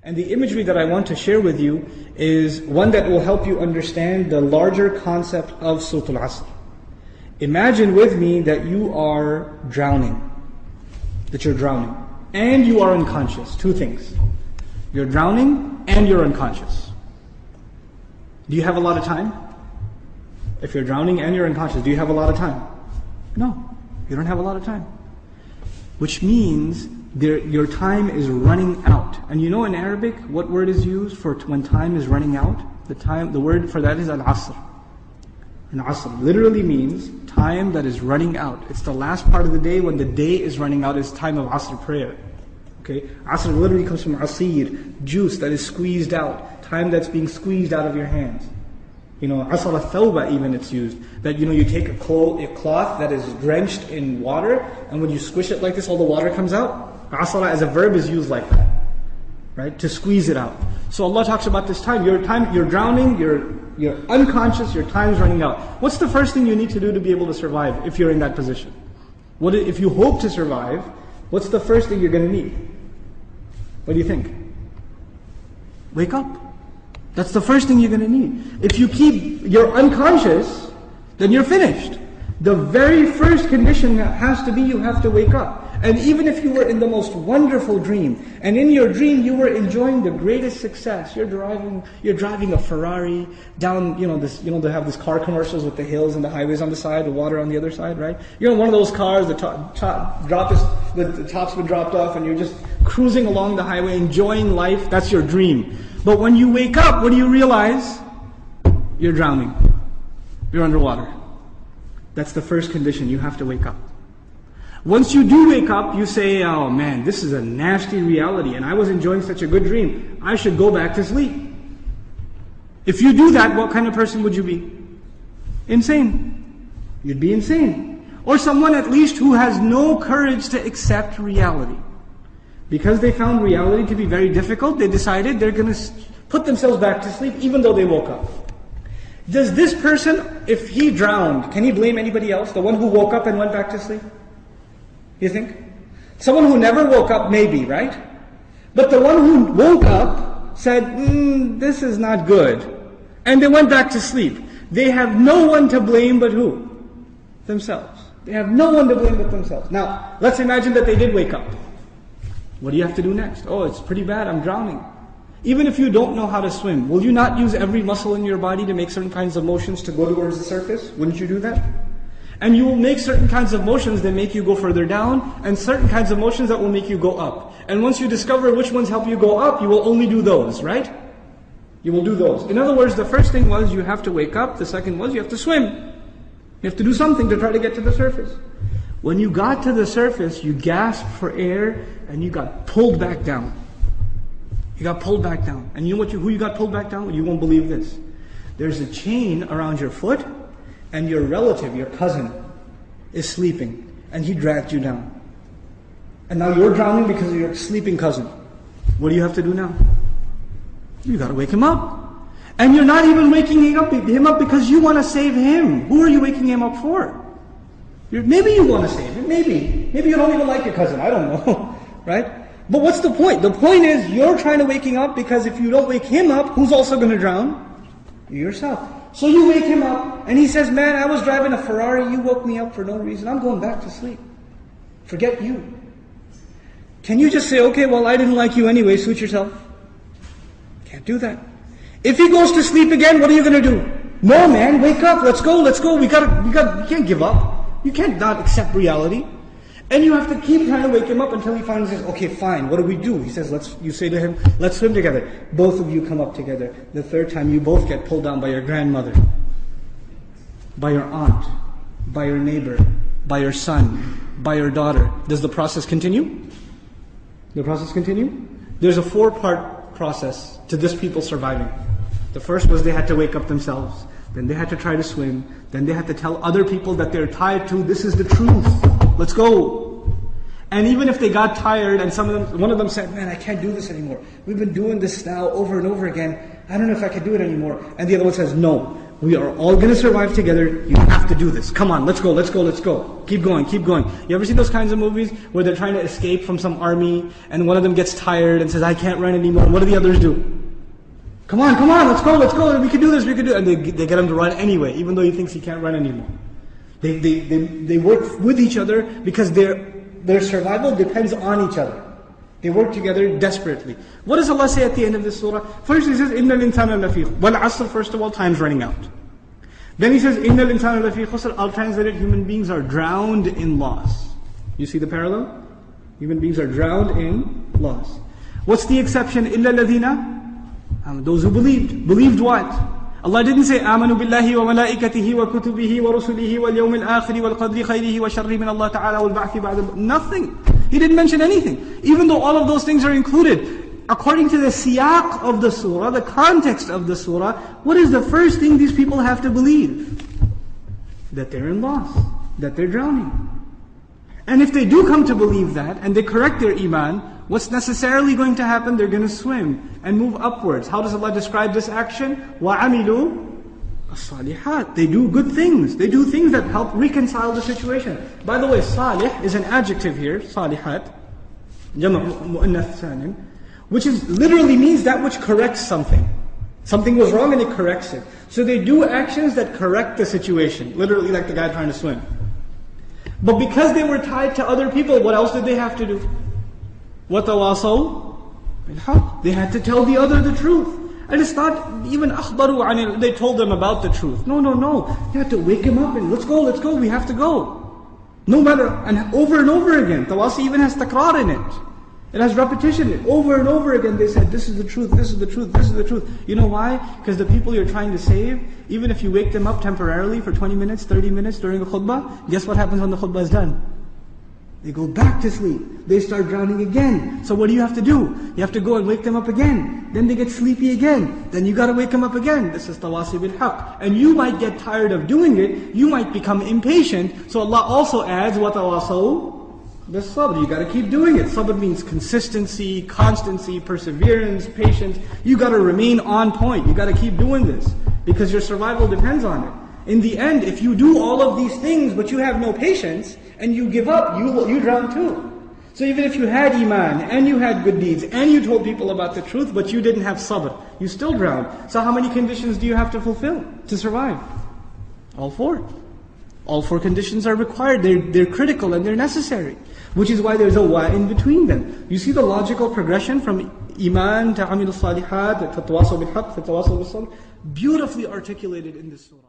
And the imagery that I want to share with you is one that will help you understand the larger concept of Surah Al-Asr. Imagine with me that you are drowning. And you are unconscious. Two things. You're drowning and you're unconscious. Do you have a lot of time? If you're drowning and you're unconscious, do you have a lot of time? No, you don't have a lot of time. Which means your time is running out. And you know in Arabic, what word is used for when time is running out? The word for that is al-asr. And asr literally means time that is running out. It's the last part of the day when the day is running out, is time of asr prayer. Okay? Asr literally comes from asir, juice that is squeezed out, time that's being squeezed out of your hands. Asr al-thawba even it's used. That you take a cloth that is drenched in water, and when you squish it like this, all the water comes out. Asr as a verb is used like that. Right? To squeeze it out. So Allah talks about this time. You're drowning, you're unconscious, your time's running out. What's the first thing you need to do to be able to survive if you're in that position? If you hope to survive, what's the first thing you're going to need? What do you think? Wake up. That's the first thing you're going to need. If you're unconscious, then you're finished. The very first condition has to be you have to wake up. And even if you were in the most wonderful dream, and in your dream you were enjoying the greatest success, you're driving a Ferrari down, they have these car commercials with the hills and the highways on the side, the water on the other side, right? You're in one of those cars, the top's been dropped off, and you're just cruising along the highway, enjoying life. That's your dream. But when you wake up, what do you realize? You're drowning. You're underwater. That's the first condition. You have to wake up. Once you do wake up, you say, oh man, this is a nasty reality, and I was enjoying such a good dream. I should go back to sleep. If you do that, what kind of person would you be? Insane. You'd be insane. Or someone at least who has no courage to accept reality. Because they found reality to be very difficult, they decided they're going to put themselves back to sleep even though they woke up. Does this person, if he drowned, can he blame anybody else? The one who woke up and went back to sleep? You think? Someone who never woke up, maybe, right? But the one who woke up said, this is not good. And they went back to sleep. They have no one to blame but who? Themselves. They have no one to blame but themselves. Now, let's imagine that they did wake up. What do you have to do next? Oh, it's pretty bad, I'm drowning. Even if you don't know how to swim, will you not use every muscle in your body to make certain kinds of motions to go towards the surface? Wouldn't you do that? And you will make certain kinds of motions that make you go further down, and certain kinds of motions that will make you go up. And once you discover which ones help you go up, you will only do those, right? You will do those. In other words, the first thing was you have to wake up. The second was you have to swim. You have to do something to try to get to the surface. When you got to the surface, you gasped for air, and you got pulled back down. You got pulled back down. And you know who you got pulled back down? You won't believe this. There's a chain around your foot, and your relative, your cousin, is sleeping, and he dragged you down. And now you're drowning because of your sleeping cousin. What do you have to do now? You got to wake him up. And you're not even waking him up because you want to save him. Who are you waking him up for? Maybe you want to save him, maybe. Maybe you don't even like your cousin, I don't know, right? But what's the point? The point is you're trying to wake him up because if you don't wake him up, who's also going to drown? You yourself. So you wake him up, and he says, man, I was driving a Ferrari, you woke me up for no reason, I'm going back to sleep. Forget you. Can you just say, okay, well, I didn't like you anyway, suit yourself? Can't do that. If he goes to sleep again, what are you going to do? No, man, wake up, let's go, we can't give up. You can't not accept reality. And you have to keep trying to wake him up until he finally says, okay, fine, what do we do? He says, you say to him, let's swim together. Both of you come up together. The third time, you both get pulled down by your grandmother, by your aunt, by your neighbor, by your son, by your daughter. Does the process continue? The process continue? There's a 4-part process to this people surviving. The first was they had to wake up themselves. Then they had to try to swim. Then they had to tell other people that they're tied to, this is the truth. Let's go. And even if they got tired and one of them said, man, I can't do this anymore. We've been doing this now over and over again. I don't know if I can do it anymore. And the other one says, no, We are all going to survive together. You have to do this. Come on, let's go, let's go, let's go. Keep going, keep going. You ever see those kinds of movies where they're trying to escape from some army and one of them gets tired and says, I can't run anymore. What do the others do? Come on, let's go, we can do this, we can do it. And they get him to run anyway, even though he thinks he can't run anymore. They work with each other because their survival depends on each other. They work together desperately. What does Allah say at the end of this surah? First He says, إِنَّ الْإِنسَانَ لَفِي Wal asr, first of all, time's running out. Then He says, إِنَّ الْإِنسَانَ لَفِي خُسْرٍ. I'll translate it, human beings are drowned in loss. You see the parallel? Human beings are drowned in loss. What's the exception? إِلَّا الَّذِينَ Those who believed. Believed what? Allah didn't say, آمَنُوا بِاللَّهِ وَمَلَائِكَتِهِ وَكُتُبِهِ وَرُسُلِهِ وَالْيَوْمِ الْآخِرِ وَالْقَدْرِ خَيْرِهِ وَشَرِّهِ مِنَ اللَّهِ تَعَالَى وَالْبَعْثِ بَعْدَ. Nothing. He didn't mention anything. Even though all of those things are included. According to the siyaq of the surah, the context of the surah, what is the first thing these people have to believe? That they're in loss. That they're drowning. And if they do come to believe that, and they correct their iman, what's necessarily going to happen? They're going to swim and move upwards. How does Allah describe this action? وَعَمِلُوا الصَّالِحَاتِ. They do good things. They do things that help reconcile the situation. By the way, salih is an adjective here, salihat, jama' mu'annath salim, which is literally means that which corrects something. Something was wrong and it corrects it. So they do actions that correct the situation. Literally like the guy trying to swim. But because they were tied to other people, what else did they have to do? وَتَوَاصَوْا بِالْحَقِّ. They had to tell the other the truth. And it's not even أخبروا عن it. They told them about the truth. No. You have to wake him up and let's go, we have to go. No matter, and over again. Tawasi even has takrar in it. It has repetition. Over and over again they said, this is the truth, this is the truth, this is the truth. You know why? Because the people you're trying to save, even if you wake them up temporarily for 20 minutes, 30 minutes during a khutbah, guess what happens when the khutbah is done? They go back to sleep. They start drowning again. So what do you have to do? You have to go and wake them up again. Then they get sleepy again. Then you got to wake them up again. This is tawasi bil haqq. And you might get tired of doing it. You might become impatient. So Allah also adds, وَتَوَاصَوْا بِالصَّبْرِ. You got to keep doing it. Sabr means consistency, constancy, perseverance, patience. You got to remain on point. You got to keep doing this. Because your survival depends on it. In the end, if you do all of these things but you have no patience, and you give up, you drown too. So even if you had iman, and you had good deeds, and you told people about the truth, but you didn't have sabr, you still drowned. So how many conditions do you have to fulfill to survive? All four. All four conditions are required. They're critical and they're necessary. Which is why there's a wa in between them. You see the logical progression from iman to amil salihat, to tawasaw bil haqq, to tawasaw bil sabr, beautifully articulated in this surah.